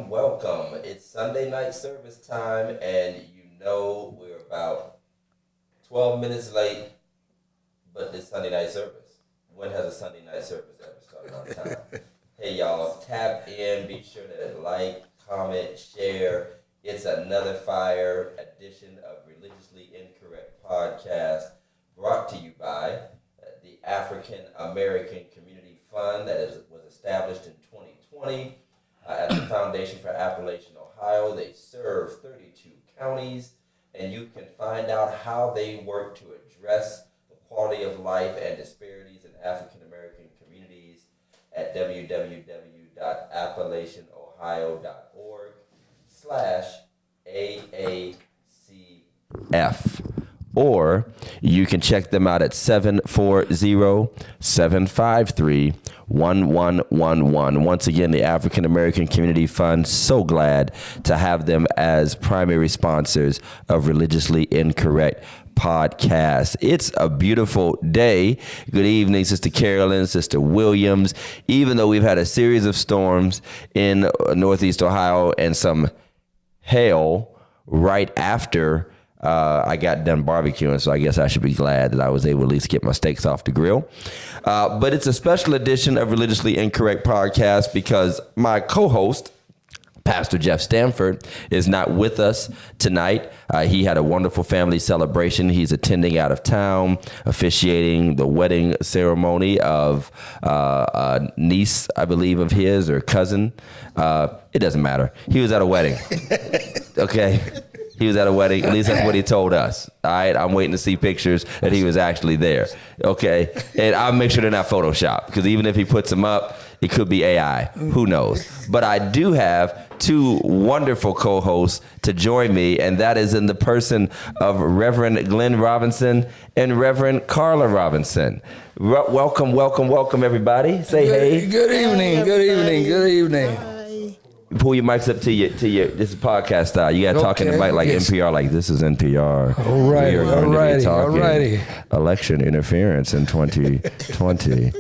Welcome. It's Sunday night service time, and you know we're about 12 minutes late, but it's Sunday night service. When has a Sunday night service ever started on time? Hey, y'all, tap in. Be sure to like, comment, share. It's another fire edition of Religiously Incorrect Podcast, brought to you by the African American Community Fund that was established in 2020 at the Foundation for Appalachian Ohio. They serve 32 counties, and you can find out how they work to address the quality of life and disparities in African American communities at www.appalachianohio.org/AACF. Or you can check them out at 740-753-1111. Once again, the African American Community Fund, so glad to have them as primary sponsors of Religiously Incorrect Podcast. It's a beautiful day. Good evening, Sister Carolyn, Sister Williams. Even though we've had a series of storms in Northeast Ohio and some hail right after I got done barbecuing, so I guess I should be glad that I was able to at least get my steaks off the grill. But it's a special edition of Religiously Incorrect Podcast because my co-host, Pastor Jeff Stanford, is not with us tonight. He had a wonderful family celebration. He's attending out of town, officiating the wedding ceremony of a niece, I believe, of his or cousin. It doesn't matter. He was at a wedding. Okay. He was at a wedding. At least that's what he told us. All right. I'm waiting to see pictures that he was actually there. Okay. And I'll make sure they're not Photoshop, because even if he puts them up, it could be AI. Who knows? But I do have two wonderful co-hosts to join me, and that is in the person of Reverend Glenn Robinson and Reverend Carla Robinson. Welcome, everybody. Say hey. Good evening. Good evening. Pull your mics up to your. This is podcast style. You got to talk in the mic like NPR. Like, this is NPR. All right. We are going to be talking election interference in 2020.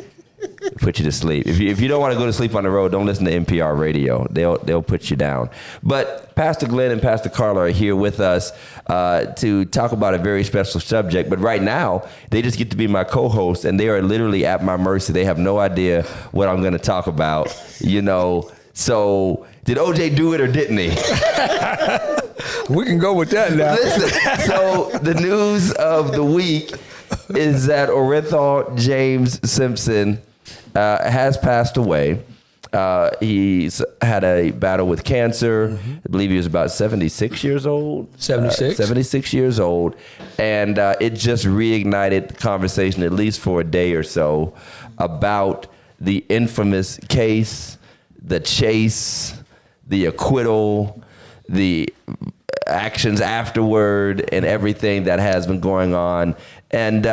Put you to sleep. If you don't want to go to sleep on the road, don't listen to NPR radio. They'll put you down. But Pastor Glenn and Pastor Carla are here with us to talk about a very special subject. But right now, they just get to be my co-hosts, and they are literally at my mercy. They have no idea what I'm going to talk about. So did OJ do it or didn't he? We can go with that now. Listen, so the news of the week is that Orenthal James Simpson has passed away. He's had a battle with cancer. Mm-hmm. I believe he was about 76 years old. 76 years old. And it just reignited the conversation, at least for a day or so, about the infamous case, the chase, the acquittal, the actions afterward, and everything that has been going on. And,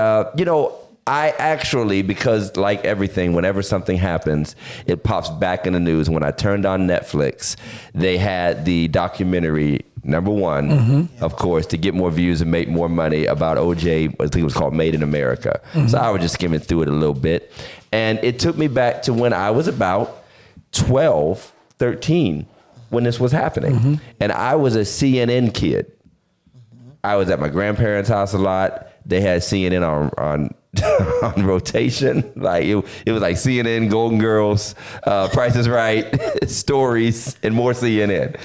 I actually, because like everything, whenever something happens, it pops back in the news. When I turned on Netflix, they had the documentary number one, of course, to get more views and make more money about OJ. I think it was called Made in America. So I was just skimming through it a little bit. And it took me back to when I was about 12, 13, when this was happening. And I was a CNN kid. I was at my grandparents' house a lot. They had CNN on on rotation. Like it was like CNN, Golden Girls, Price is Right, Stories, and more CNN.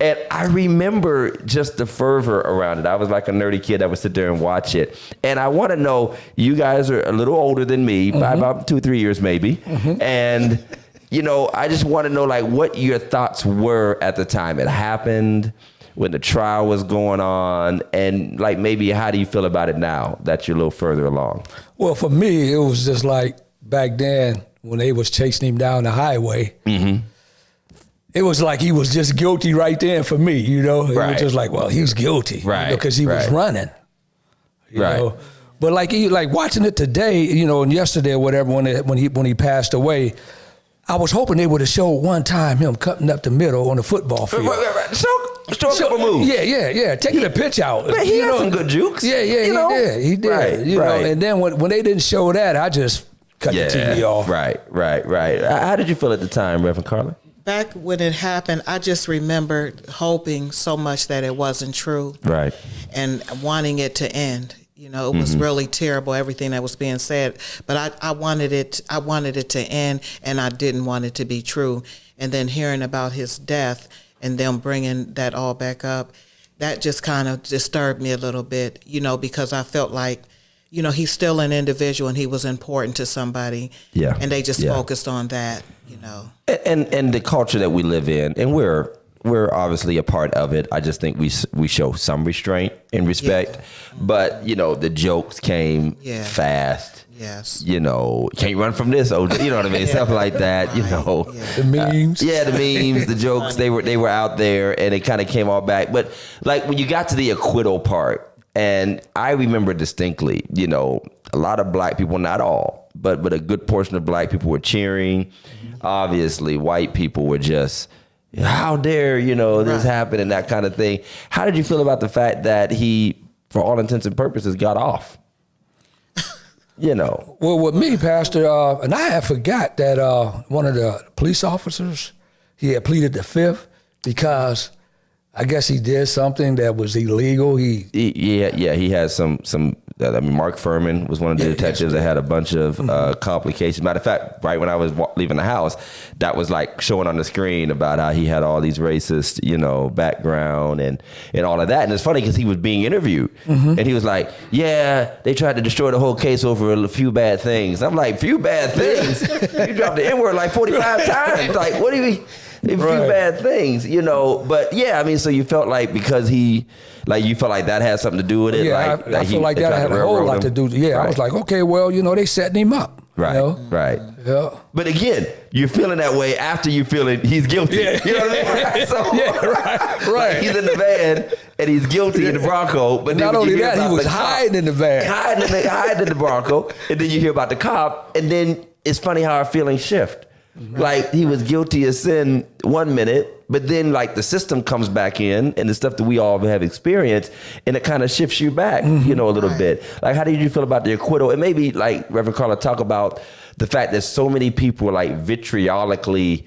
And I remember just the fervor around it. I was like a nerdy kid that would sit there and watch it. And I want to know, you guys are a little older than me, by about 2 or 3 years maybe. And, you know, I just want to know, like, what your thoughts were at the time it happened, when the trial was going on, and, like, maybe how do you feel about it now that you're a little further along? Well, for me, it was just like back then when they was chasing him down the highway. It was like he was just guilty right then for me, you know. It was just like, well, he's guilty, right? Because he was running, you know. But like watching it today, you know, and yesterday or whatever, when he passed away, I was hoping they would have showed one time him cutting up the middle on the football field. Show a couple moves. Yeah. Taking the pitch out. Man, he had some good jukes. Yeah, he did. Right, you know, and then when they didn't show that, I just cut the TV off. Right. How did you feel at the time, Reverend Carla? Back when it happened, I just remember hoping so much that it wasn't true. Right. And wanting it to end. You know, it was really terrible, everything that was being said. But I wanted it to end, and I didn't want it to be true. And then hearing about his death and them bringing that all back up, that just kind of disturbed me a little bit, you know, because I felt like, you know, he's still an individual and he was important to somebody. Yeah. And they just focused on that, you know. And the culture that we live in, and we're obviously a part of it. I just think we show some restraint and respect. But, you know, the jokes came fast. Yes. You know, can't run from this, OJ. You know what I mean? Stuff like that, you know. The memes. The memes, the jokes, they were out there, and it kind of came all back. But, like, when you got to the acquittal part, and I remember distinctly, you know, a lot of black people, not all, but a good portion of black people were cheering. Obviously, white people were just, how dare, you know, this happen and that kind of thing. How did you feel about the fact that he, for all intents and purposes, got off? You know. Well, with me, Pastor, and I had forgot that one of the police officers, he had pleaded the fifth because I guess he did something that was illegal. He had some. I mean, Mark Furman was one of the detectives that had a bunch of complications. Matter of fact, right when I was leaving the house, that was like showing on the screen about how he had all these racist, you know, background and all of that. And it's funny because he was being interviewed, and he was like, "Yeah, they tried to destroy the whole case over a few bad things." I'm like, "Few bad things? You dropped the N-word like 45 times. Like, what do you mean?" A few bad things, you know, but I mean, so you felt like because you felt like that had something to do with it. Yeah, I feel like that had a whole lot to do. I was like, okay, well, you know, they setting him up. Right, you know? right. Yeah. But again, you're feeling that way after you feeling he's guilty. Yeah. You know what I mean? Right? So, right. Like he's in the van and he's guilty in the Bronco. But not only that, he was hiding in the van. Hiding in the Bronco. And then you hear about the cop. And then it's funny how our feelings shift. Like he was guilty of sin 1 minute, but then like the system comes back in and the stuff that we all have experienced, and it kind of shifts you back, you know, a little bit. Like, how did you feel about the acquittal? And maybe like Reverend Carla, talk about the fact that so many people were like vitriolically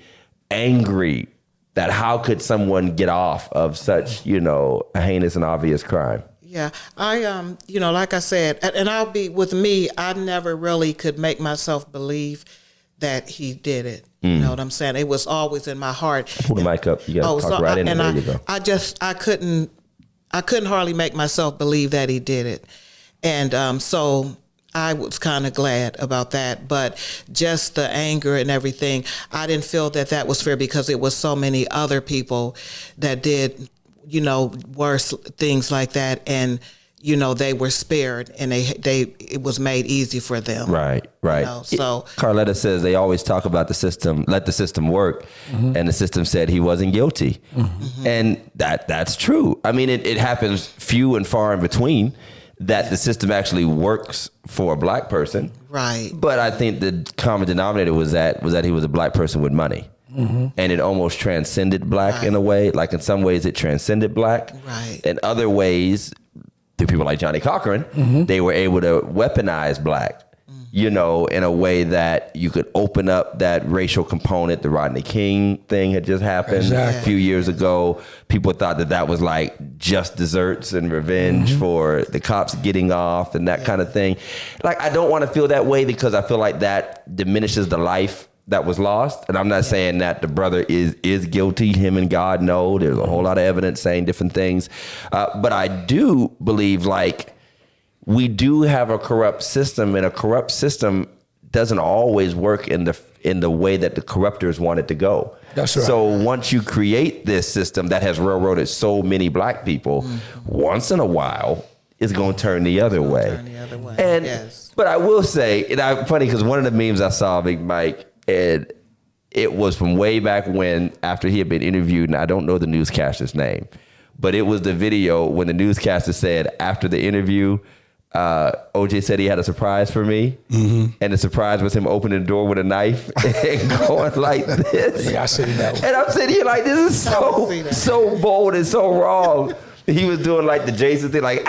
angry that how could someone get off of such, you know, a heinous and obvious crime? Yeah, I, you know, like I said, and I'll be with me, I never really could make myself believe that he did it. You know what I'm saying? It was always in my heart. Pull the mic up. You got to talk right in there. You go. I couldn't hardly make myself believe that he did it. And so I was kind of glad about that. But just the anger and everything, I didn't feel that was fair because it was so many other people that did, you know, worse things like that. And you know, they were spared and it was made easy for them. Right. You know, so Carletta says they always talk about the system, let the system work. And the system said he wasn't guilty. And that's true. I mean, it happens few and far in between that the system actually works for a black person. Right. But I think the common denominator was that he was a black person with money. and it almost transcended black in a way. Like in some ways it transcended black. Right. In other ways, through people like Johnny Cochran, they were able to weaponize black, you know, in a way that you could open up that racial component. The Rodney King thing had just happened a few years ago. People thought that that was like just desserts and revenge for the cops getting off and that kind of thing. Like, I don't want to feel that way because I feel like that diminishes the life that was lost. And I'm not saying that the brother is guilty. Him and God know. There's a whole lot of evidence saying different things. But I do believe, like, we do have a corrupt system, and a corrupt system doesn't always work in the way that the corruptors want it to go. That's right. So once you create this system that has railroaded so many black people, once in a while, it's going to turn the other way. And but I will say, and funny because one of the memes I saw, Big Mike, and it was from way back when, after he had been interviewed, and I don't know the newscaster's name, but it was the video when the newscaster said after the interview, OJ said he had a surprise for me, and the surprise was him opening the door with a knife and going like this. Yeah, I see that. And I'm sitting here like, this is so bold and so wrong. He was doing like the Jason thing, like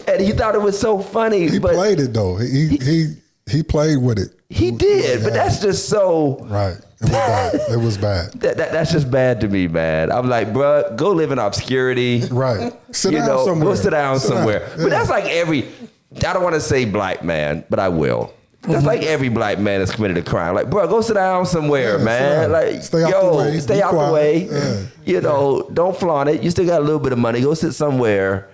and he thought it was so funny. He played it though. He played with it. He did, but that's just so right. It was bad. It was bad. That's just bad to me, man. I'm like, bruh, go live in obscurity. Right. Sit down somewhere. Go sit down somewhere. Yeah. But that's like I don't want to say black man, but I will. That's like every black man that's committed a crime. Like, bro, go sit down somewhere, man. Right. Like, stay out the way. Stay out the way. Yeah. You know, don't flaunt it. You still got a little bit of money. Go sit somewhere.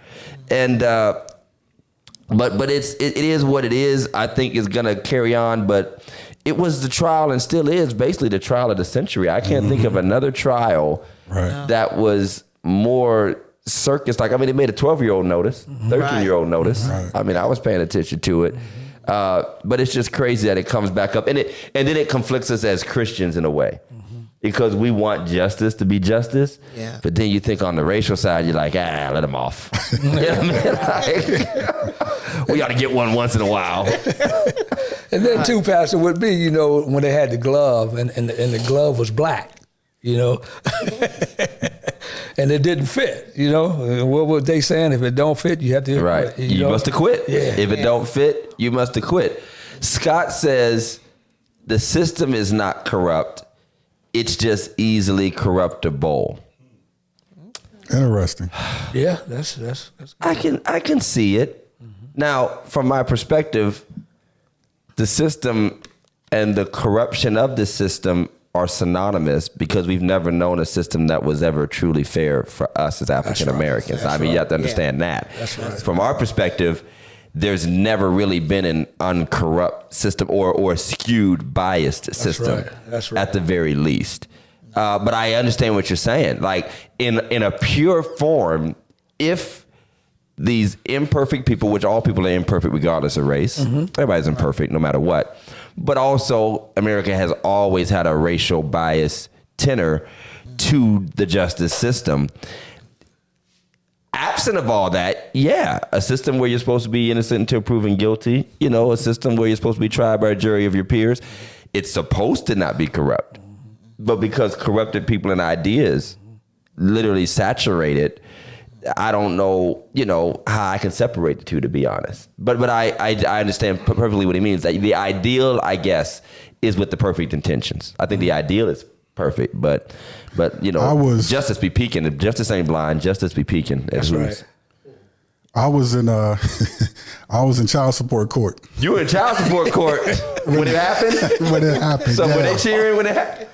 And but it is what it is. I think it's gonna carry on, but it was the trial and still is basically the trial of the century. I can't think of another trial that was more circus. Like, I mean, it made a 12-year-old notice, 13-year-old notice. Right. I mean, I was paying attention to it. But it's just crazy that it comes back up. And then it conflicts us as Christians in a way. Because we want justice to be justice. Yeah. But then you think on the racial side, you're like, let them off. You know what I mean? Like, we ought to get one once in a while. And then too, Pastor, would be, you know, when they had the glove and the glove was black, you know, and it didn't fit, you know. What were they saying? If it don't fit, you have to right. You must have quit. Yeah. If it don't fit, you must have quit. Scott says the system is not corrupt. It's just easily corruptible. Interesting. Yeah, that's good. I can see it. Now, from my perspective, the system and the corruption of the system are synonymous because we've never known a system that was ever truly fair for us as African Americans. I mean, you have to understand that. That's right. From our perspective, there's never really been an uncorrupt system or skewed, biased system. That's right. At the very least. But I understand what you're saying. Like in a pure form, if these imperfect people, which all people are imperfect regardless of race, everybody's imperfect no matter what. But also, America has always had a racial bias tenor to the justice system. Absent of all that, a system where you're supposed to be innocent until proven guilty, you know, a system where you're supposed to be tried by a jury of your peers, it's supposed to not be corrupt. But because corrupted people and ideas literally saturate it, I don't know, you know, how I can separate the two, to be honest. But I understand perfectly what he means. That the ideal, I guess, is with the perfect intentions. I think the ideal is perfect, but you know, justice be peaking. If justice ain't blind, justice be peaking. That's right. I was in I was in child support court. You were in child support court when it happened? When it happened. So were they cheering when it happened?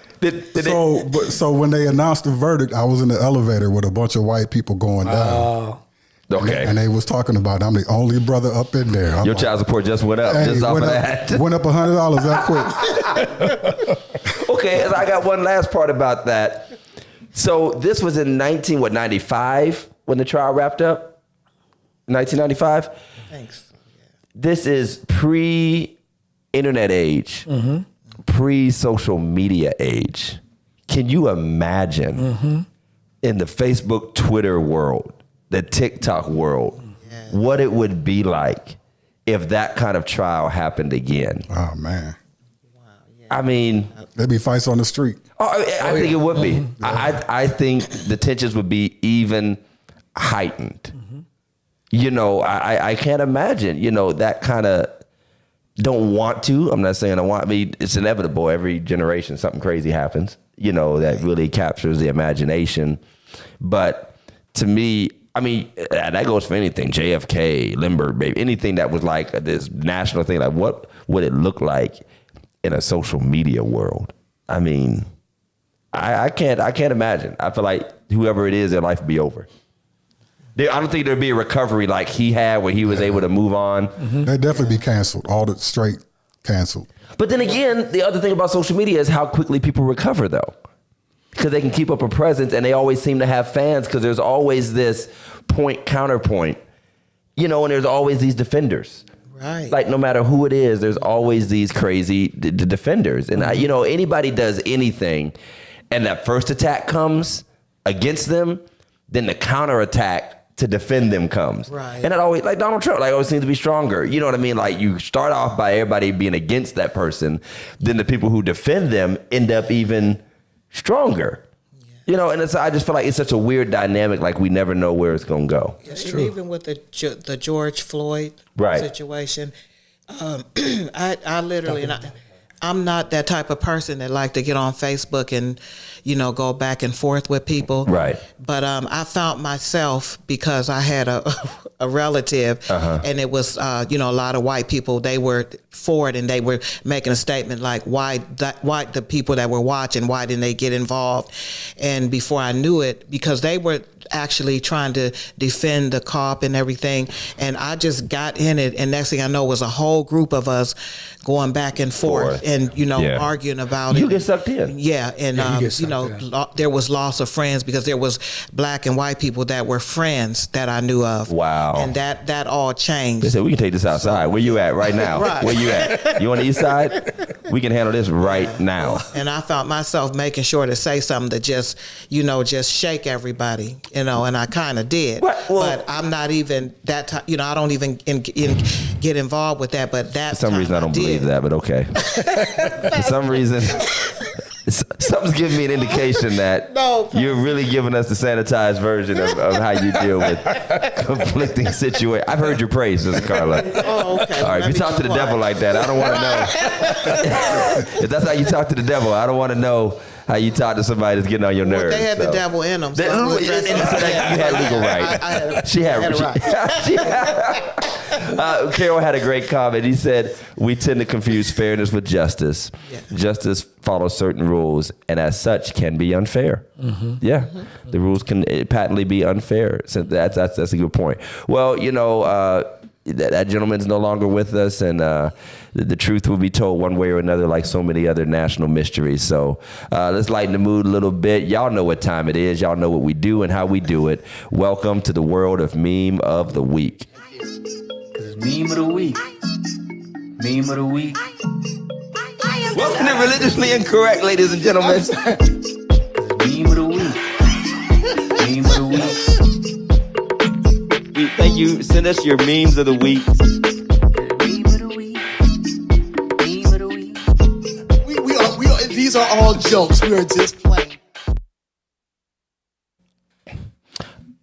So when they announced the verdict, I was in the elevator with a bunch of white people going down. Okay. And they was talking about, I'm the only brother up in there. Your child support just went up just off of that. Went up $100 that quick. Okay, I got one last part about that. So this was in 95 when the trial wrapped up? 1995? Thanks. This is pre-internet age, pre-social media age. Can you imagine in the Facebook, Twitter world, the TikTok world, what it would be like if that kind of trial happened again? Oh, man. Wow, yeah. I mean, There'd be fights on the street. I think it would be. I think the tensions would be even heightened. You know, I can't imagine, you know, that kind of don't want to. I'm not saying I want. I mean, it's inevitable. Every generation, something crazy happens, you know, that really captures the imagination. But to me, I mean, that goes for anything. JFK, Lindbergh, baby, anything that was like this national thing. Like, what would it look like in a social media world? I mean, I can't imagine. I feel like whoever it is, their life would be over. I don't think there'd be a recovery like he had where he was able to move on. They'd definitely be canceled. All the straight canceled. But then again, the other thing about social media is how quickly people recover, though. Because they can keep up a presence and they always seem to have fans because there's always this counterpoint, you know, and there's always these defenders. Right. Like no matter who it is, there's always these crazy defenders. And, you know, anybody does anything and that first attack comes against them, then the counterattack to defend them comes. Right. And it always, like Donald Trump, like always seems to be stronger. You know what I mean? Like you start off by everybody being against that person, then the people who defend them end up even stronger. Yeah. You know, and I just feel like it's such a weird dynamic, like we never know where it's going to go. That's true. Even with the George Floyd situation, I literally, I'm not that type of person that like to get on Facebook and, you know, go back and forth with people. Right. But I found myself because I had a relative and it was, you know, a lot of white people, they were for it and they were making a statement like, why the people that were watching, why didn't they get involved? And before I knew it, because they were actually trying to defend the cop and everything, and I just got in it, and next thing I know was a whole group of us going back and forth and, you know, arguing about it. You get sucked in. Yeah, and you know, there was loss of friends because there was black and white people that were friends that I knew of. Wow. And that all changed. They said, we can take this outside. Where you at right now? Right. Where you at? You on the east side? We can handle this right now. And I found myself making sure to say something to just, you know, just shake everybody, you know, and I kind of did. But I'm not even that type, you know, I don't even get involved with that. But that for some reason, I don't believe that, but okay. For some reason, something's giving me an indication that you're really giving us the sanitized version of how you deal with conflicting situations. I've heard your praise, Mr. Carla. Oh, okay. All right, if you talk to the devil like that, I don't want to know. If that's how you talk to the devil, I don't want to know how you talk to somebody that's getting on your nerves. They had the devil in them. So you had legal right. She had right. Carol had a great comment. He said, we tend to confuse fairness with justice. Yeah. Justice follows certain rules, and as such can be unfair. The rules can patently be unfair. So that's a good point. Well, you know, that gentleman's no longer with us, and the truth will be told one way or another, like so many other national mysteries. So let's lighten the mood a little bit. Y'all know what time it is. Y'all know what we do and how we do it. Welcome to the world of Meme of the Week. Meme of the Week. Meme of the Week. Welcome to Religiously Incorrect, ladies and gentlemen. Meme of the Week. Meme of the Week. Thank you. Send us your memes of the week. Meme of the Week. Meme of the Week. We are, these are all jokes. We are just playing.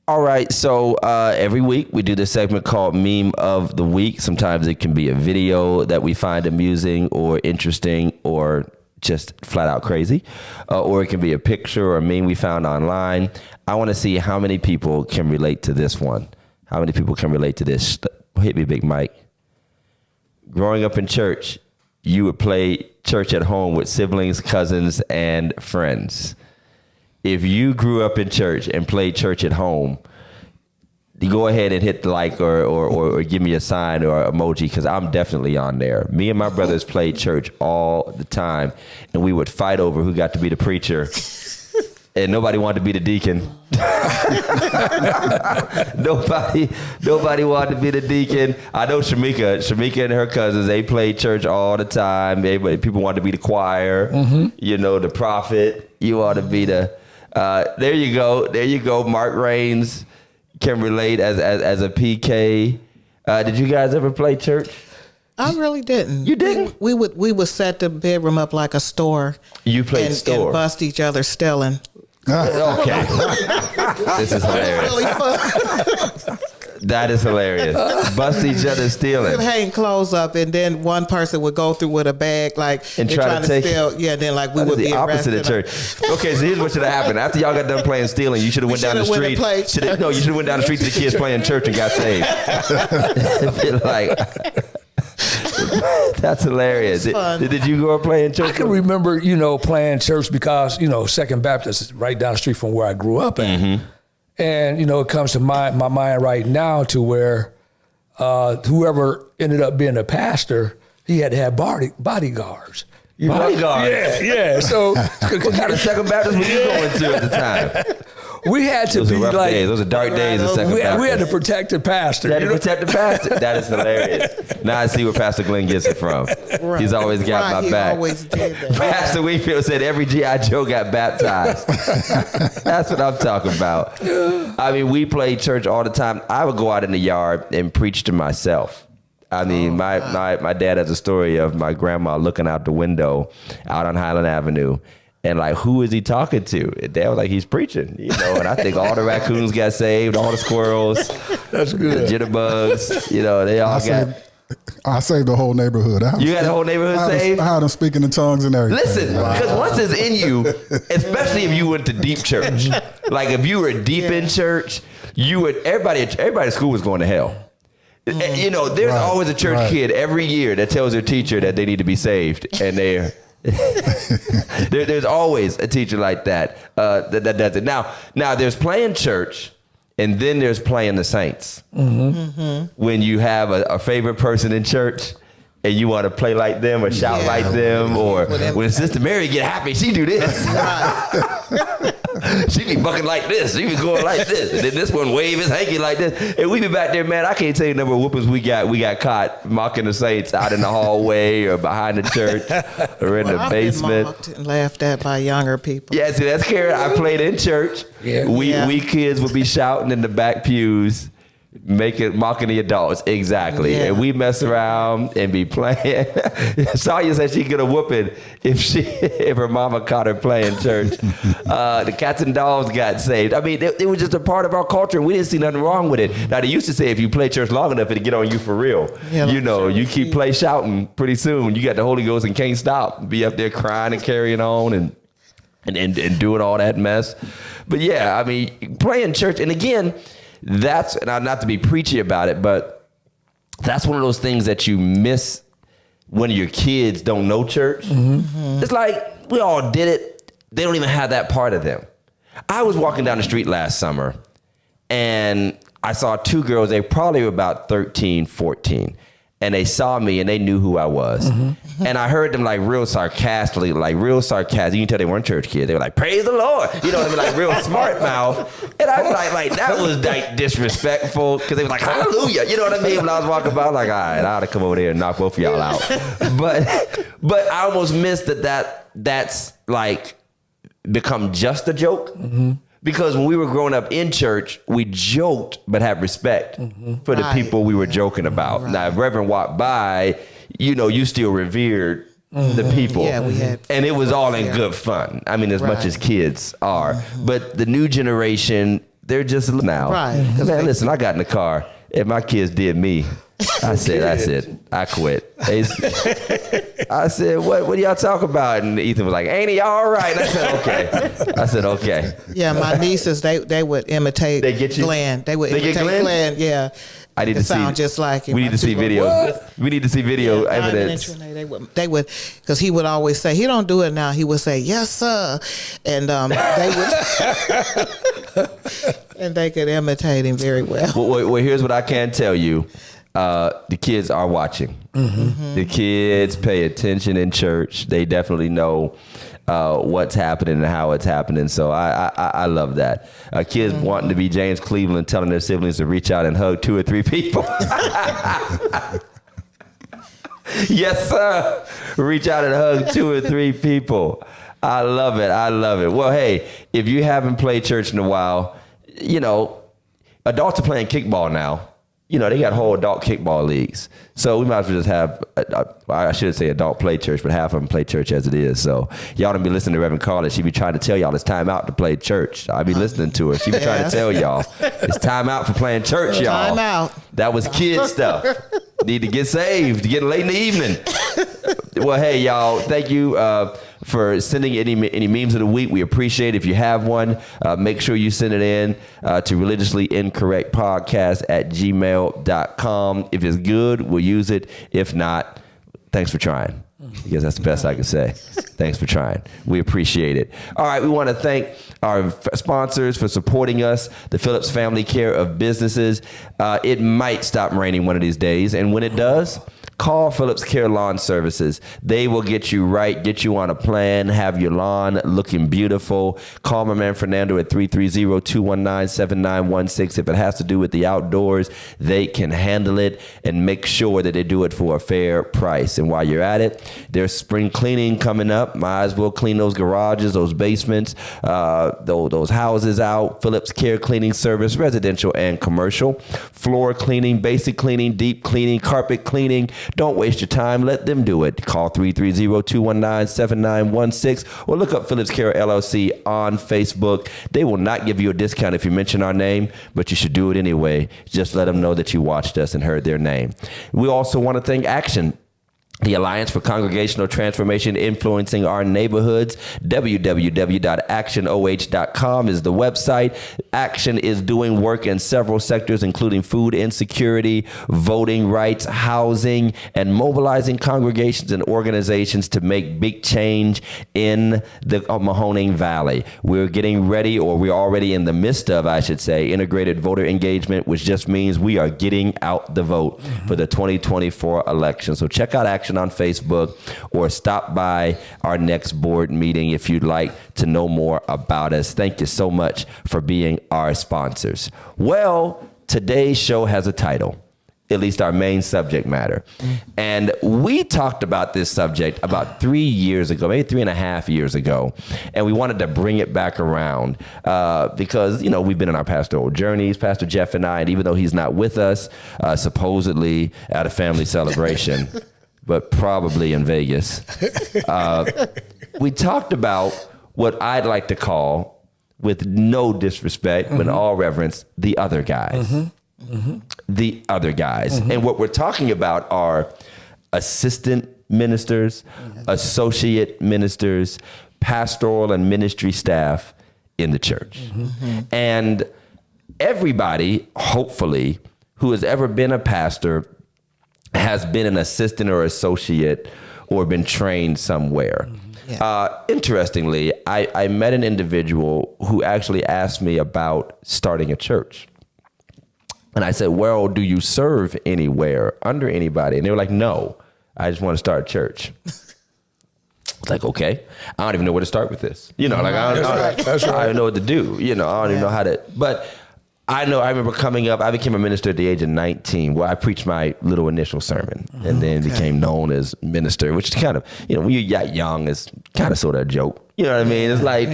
All right, so every week we do this segment called Meme of the Week. Sometimes it can be a video that we find amusing or interesting or just flat out crazy, or it can be a picture or a meme we found online. I want to see how many people can relate to this one. How many people can relate to this? Hit me, Big Mike. Growing up in church, you would play church at home with siblings, cousins, and friends. If you grew up in church and played church at home, you go ahead and hit the like or give me a sign or emoji, because I'm definitely on there. Me and my brothers played church all the time, and we would fight over who got to be the preacher. And nobody wanted to be the deacon. Nobody wanted to be the deacon. I know Shamika and her cousins, they played church all the time. People wanted to be the choir, you know, the prophet. You ought to be the... There you go. Mark Raines can relate as a PK. Did you guys ever play church? I really didn't. You didn't? We would set the bedroom up like a store. You played and, store. and bust each other stealing. Okay. This is hilarious. Really fun. That is hilarious. Bust each other We'd stealing. hang clothes up, and then one person would go through with a bag, like And they're try trying to take- steal. Yeah, then like we That is would be the opposite of arrested. church. Okay, so here's what should have happened. After y'all got done playing stealing, you should have went down the shoulda went street. and played church. No, you should have went down the street to the kids playing church and got saved. Like, that's hilarious. It was fun. Did you grow up playing church? I can remember, playing church because, Second Baptist is right down the street from where I grew up at. Mm-hmm. And, it comes to my mind right now to where whoever ended up being a pastor, he had to have bodyguards. Bodyguards? Yeah. So What kind of Second Baptist were you going to at the time? we had to Those be are rough like, days. Those are dark days of Second we had to Baptist. protect the pastor. You had to protect the pastor. That is hilarious. Now I see where Pastor Glenn gets it from. Right. He's always got Right, my he back. always did that. Pastor Wheatfield said every G.I. Joe got baptized. That's what I'm talking about. I mean, we played church all the time. I would go out in the yard and preach to myself. I mean, my dad has a story of my grandma looking out the window out on Highland Avenue. And like, who is he talking to? And Dad was like, he's preaching, and I think all the raccoons got saved, all the squirrels, That's good. the jitterbugs, they all got. I saved the whole neighborhood. You got the whole neighborhood saved? I had them speaking in tongues and everything. Listen, because once it's in you, especially if you went to deep church, like if you were deep in church, you would, everybody at school was going to hell. There's always a church kid every year that tells their teacher that they need to be saved, and there's always a teacher like that that does it. Now there's playing church, and then there's playing the saints. Mm-hmm. When you have a favorite person in church, and you want to play like them or shout like them, or when Sister Mary get happy, she do this. She be bucking like this. She be going like this. And then this one wave his hanky like this. And we be back there, man. I can't tell you the number of whoopings we got caught mocking the saints out in the hallway or behind the church or in the basement. I've been mocked and laughed at by younger people. Yeah, see, that's Karen. I played in church. Yeah. We kids would be shouting in the back pews, mocking the adults. Exactly. Yeah. And we mess around and be playing. Sonya said she'd get a whooping if her mama caught her playing church. The cats and dogs got saved. I mean, it was just a part of our culture, and we didn't see nothing wrong with it. Now, they used to say if you play church long enough, it'll get on you for real. Yeah, You keep play shouting, pretty soon you got the Holy Ghost and can't stop. Be up there crying and carrying on and doing all that mess. But yeah, I mean, playing church, and again, that's, and not to be preachy about it, but that's one of those things that you miss when your kids don't know church. Mm-hmm. It's like, we all did it. They don't even have that part of them. I was walking down the street last summer, and I saw two girls. They probably were about 13, 14. And they saw me and they knew who I was. Mm-hmm. And I heard them like real sarcastically. You can tell they weren't church kids. They were like, praise the Lord. You know what I mean? Like real smart mouth. And I was like that was like disrespectful, because they were like, hallelujah. You know what I mean? When I was walking by, I was like, all right, I ought to come over there and knock both of y'all out. But I almost missed that's like become just a joke. Mm-hmm. Because when we were growing up in church, we joked but had respect for the people we were joking about. Right. Now, if Reverend walked by, you still revered the people. Yeah, we had. And it was all in good fun. I mean, as much as kids are. But the new generation, they're just now. Right. Man, listen, I got in the car. If my kids did me, I said, that's it. I quit. I said, what do y'all talk about? And Ethan was like, ain't he all right? And I said, okay. Yeah, my nieces, they would imitate Glenn. They would imitate Glenn? Yeah. I need to sound just like him. We need to see videos. We need to see video evidence. They would, because he would always say, he don't do it now. He would say, yes, sir. And they would, and they could imitate him very well. Well, here's what I can tell you. The kids are watching. Mm-hmm. The kids pay attention in church. They definitely know what's happening and how it's happening. So I love that. Kids wanting to be James Cleveland, telling their siblings to reach out and hug 2 or 3 people. Yes, sir. Reach out and hug 2 or 3 people. I love it. I love it. Well, hey, if you haven't played church in a while, adults are playing kickball now. you know, they got whole adult kickball leagues. So we might as well just have, I shouldn't say adult play church, but half of them play church as it is. So y'all don't be listening to Reverend Carla. She be trying to tell y'all it's time out to play church. I be listening to her. She be trying to tell y'all it's time out for playing church, y'all. Time out. That was kid stuff. Need to get saved, getting late in the evening. Well, hey, y'all, thank you for sending any memes of the week. We appreciate it. If you have one, make sure you send it in to religiouslyincorrectpodcast@gmail.com. If it's good, we'll use it. If not, thanks for trying. I guess that's the best I can say. Thanks for trying. We appreciate it. All right, we want to thank our sponsors for supporting us, the Phillips Family Care of Businesses. It might stop raining one of these days, and when it does, call Phillips Care Lawn Services. They will get you right, get you on a plan, have your lawn looking beautiful. Call my man Fernando at 330-219-7916. If it has to do with the outdoors, they can handle it and make sure that they do it for a fair price. And while you're at it, there's spring cleaning coming up. Might as well clean those garages, those basements, those houses out. Phillips Care Cleaning Service, residential and commercial. Floor cleaning, basic cleaning, deep cleaning, carpet cleaning. Don't waste your time. Let them do it. Call 330-219-7916 or look up Phillips Care LLC on Facebook. They will not give you a discount if you mention our name, but you should do it anyway. Just let them know that you watched us and heard their name. We also want to thank Action, the Alliance for Congregational Transformation, influencing our neighborhoods. www.actionoh.com is the website. Action is doing work in several sectors, including food insecurity, voting rights, housing, and mobilizing congregations and organizations to make big change in the Mahoning Valley. We're getting ready, or we're already in the midst of, I should say, integrated voter engagement, which just means we are getting out the vote for the 2024 election. So check out Action on Facebook or stop by our next board meeting if you'd like to know more about us. Thank you so much for being our sponsors. Well, today's show has a title, at least our main subject matter. And we talked about this subject about 3 years ago, maybe 3.5 years ago. And we wanted to bring it back around because, you know, we've been in our pastoral journeys, Pastor Jeff and I, and even though he's not with us, supposedly at a family celebration, but probably in Vegas. We talked about what I'd like to call, with no disrespect, but in all reverence, the other guys. The other guys. And what we're talking about are assistant ministers, associate ministers, pastoral and ministry staff in the church. And everybody, hopefully, who has ever been a pastor has been an assistant or associate or been trained somewhere. Interestingly, I met an individual who actually asked me about starting a church. And I said, well, do you serve anywhere under anybody? And they were like, no, I just want to start a church. It's like, okay, I don't even know where to start with this. You know, like, I don't know what to do. You know, I don't even know how to, but I remember coming up, I became a minister at the age of 19, where I preached my little initial sermon and then became known as minister, which is kind of, you know, when you're that young, it's kind of sort of a joke. You know what I mean? It's like,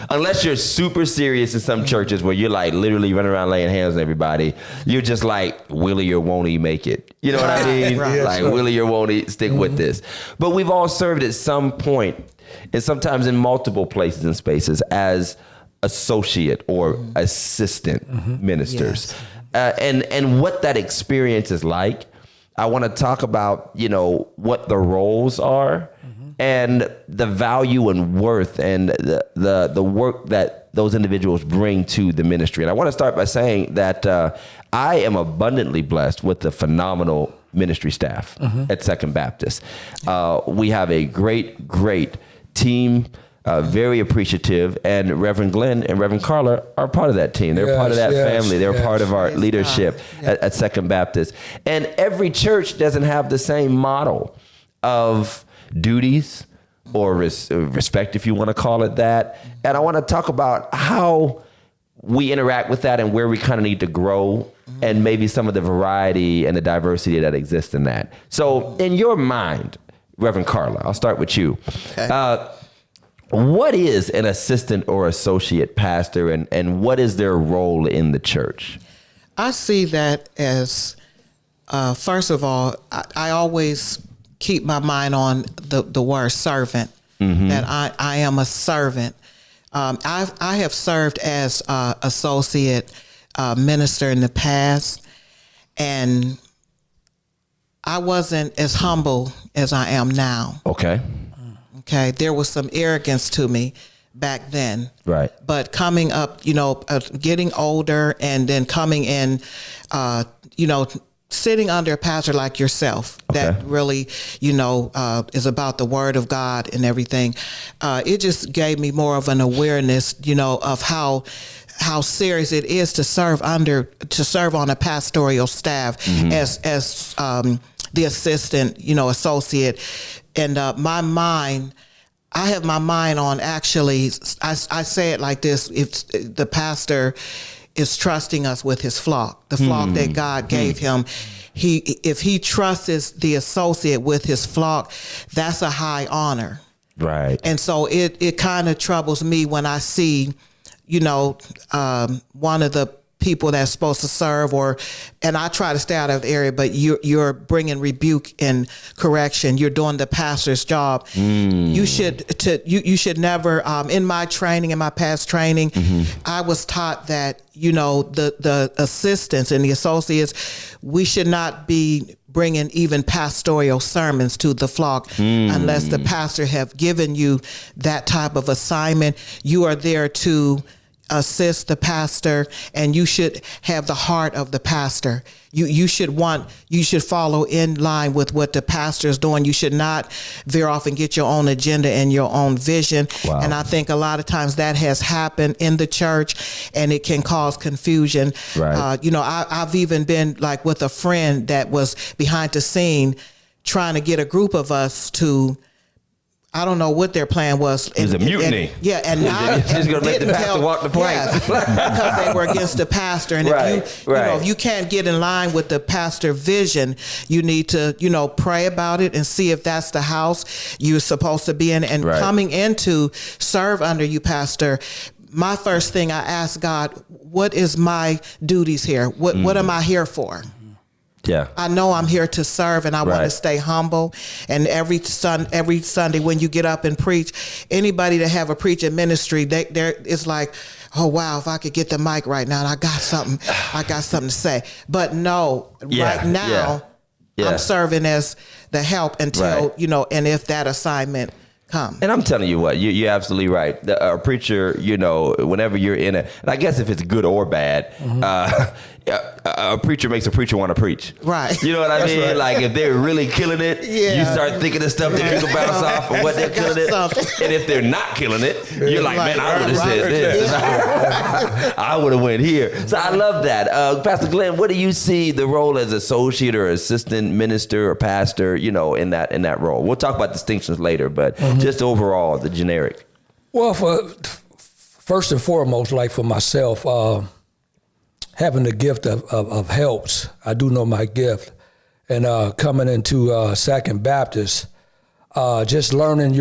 unless you're super serious in some churches where you're like literally running around laying hands on everybody, you're just like, will he or won't he make it? You know what I mean? Like, will he or won't he stick with this? But we've all served at some point, and sometimes in multiple places and spaces, as associate or assistant ministers. And what that experience is like. I want to talk about, you know, what the roles are and the value and worth and the work that those individuals bring to the ministry. And I want to start by saying that I am abundantly blessed with the phenomenal ministry staff at Second Baptist. We have a great team. Very appreciative, and Reverend Glenn and Reverend Carla are part of that team. They're part of that family. They're part of our leadership at Second Baptist. And every church doesn't have the same model of duties or respect, if you want to call it that. And I want to talk about how we interact with that and where we kind of need to grow and maybe some of the variety and the diversity that exists in that. So in your mind, Reverend Carla, I'll start with you. Okay. What is an assistant or associate pastor, and what is their role in the church? I see that as First of all, I always keep my mind on the word servant, that I am a servant. I have served as associate minister in the past, and I wasn't as humble as I am now. Okay. Okay. There was some arrogance to me back then. Right. But coming up, getting older and then coming in, sitting under a pastor like yourself that really, is about the word of God and everything. It just gave me more of an awareness, of how serious it is to serve on a pastoral staff as the assistant, associate. And I have my mind on actually, I say it like this: if the pastor is trusting us with his flock, the flock that God gave him, if he trusts the associate with his flock, that's a high honor. Right. And so it kind of troubles me when I see, one of the people that's supposed to serve, and I try to stay out of the area, but you're bringing rebuke and correction. You're doing the pastor's job. You should never. In my training, in my past training, I was taught that the assistants and the associates, we should not be bringing even pastoral sermons to the flock unless the pastor have given you that type of assignment. You are there to assist the pastor, and you should have the heart of the pastor. You should follow in line with what the pastor is doing. You should not veer off and get your own agenda and your own vision. Wow. And I think a lot of times that has happened in the church, and it can cause confusion. Right. I've even been like with a friend that was behind the scene trying to get a group of us to, I don't know what their plan was. It was a mutiny. And now just gonna let the pastor walk the plank. Because they were against the pastor. And if you can't get in line with the pastor vision, you need to, pray about it and see if that's the house you're supposed to be in. And coming in to serve under you, pastor, my first thing I ask God, what is my duties here? What am I here for? Yeah, I know I'm here to serve, and I want to stay humble. And every Sunday when you get up and preach, anybody that have a preaching ministry, it's like, oh wow, if I could get the mic right now, and I got something to say. But no, right now, I'm serving as the help until and if that assignment comes. And I'm telling you what, you're absolutely right. A preacher, whenever you're in it, and I guess if it's good or bad, a preacher makes a preacher want to preach. Right. You know what I mean? Right. Like if they're really killing it, you start thinking of stuff that you can bounce off of what they're killing it. And if they're not killing it, you're like, man, I would have said this. I would have went here. So I love that. Pastor Glenn, what do you see the role as associate or assistant minister or pastor, in that role? We'll talk about distinctions later, but just overall, the generic. Well, first and foremost, like for myself, having the gift of helps. I do know my gift. And coming into Second Baptist, just learning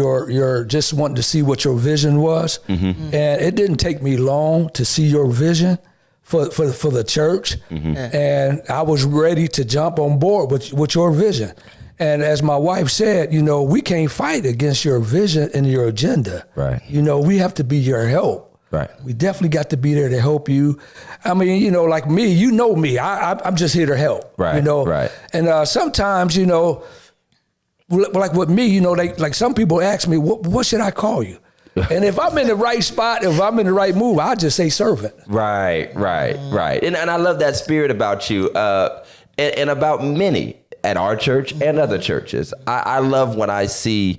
just wanting to see what your vision was. And it didn't take me long to see your vision for the church. And I was ready to jump on board with your vision. And as my wife said, we can't fight against your vision and your agenda. Right. We have to be your help. Right. We definitely got to be there to help you. I mean, like me, me. I'm just here to help. Right. Right. And sometimes, like with me, like some people ask me, what should I call you? And if I'm in the right spot, if I'm in the right move, I'll just say servant. Right. And I love that spirit about you and about many at our church and other churches. I love when I see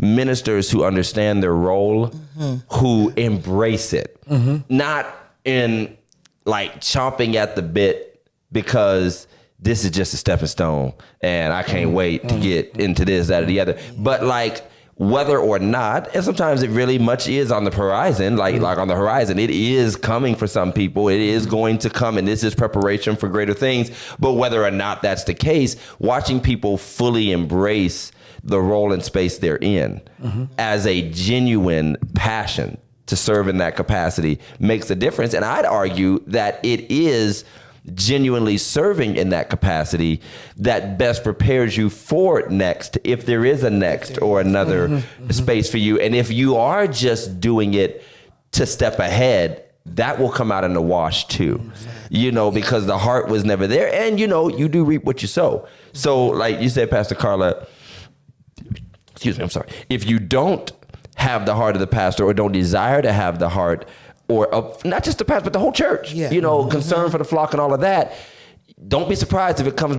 ministers who understand their role, who embrace it, not in like chomping at the bit because this is just a stepping stone and I can't wait to get into this, that, or the other. But like whether or not, and sometimes it really much is on the horizon, like on the horizon, it is coming for some people. It is going to come, and this is preparation for greater things. But whether or not that's the case, watching people fully embrace the role and space they're in as a genuine passion to serve in that capacity makes a difference. And I'd argue that it is genuinely serving in that capacity that best prepares you for next, if there is a next or another space for you. And if you are just doing it to step ahead, that will come out in the wash too, you know, because the heart was never there. And, you know, you do reap what you sow. So like you said, Pastor Carla, excuse me, I'm sorry. If you don't have the heart of the pastor or don't desire to have the heart or not just the pastor, but the whole church, you know, concern for the flock and all of that, don't be surprised if it comes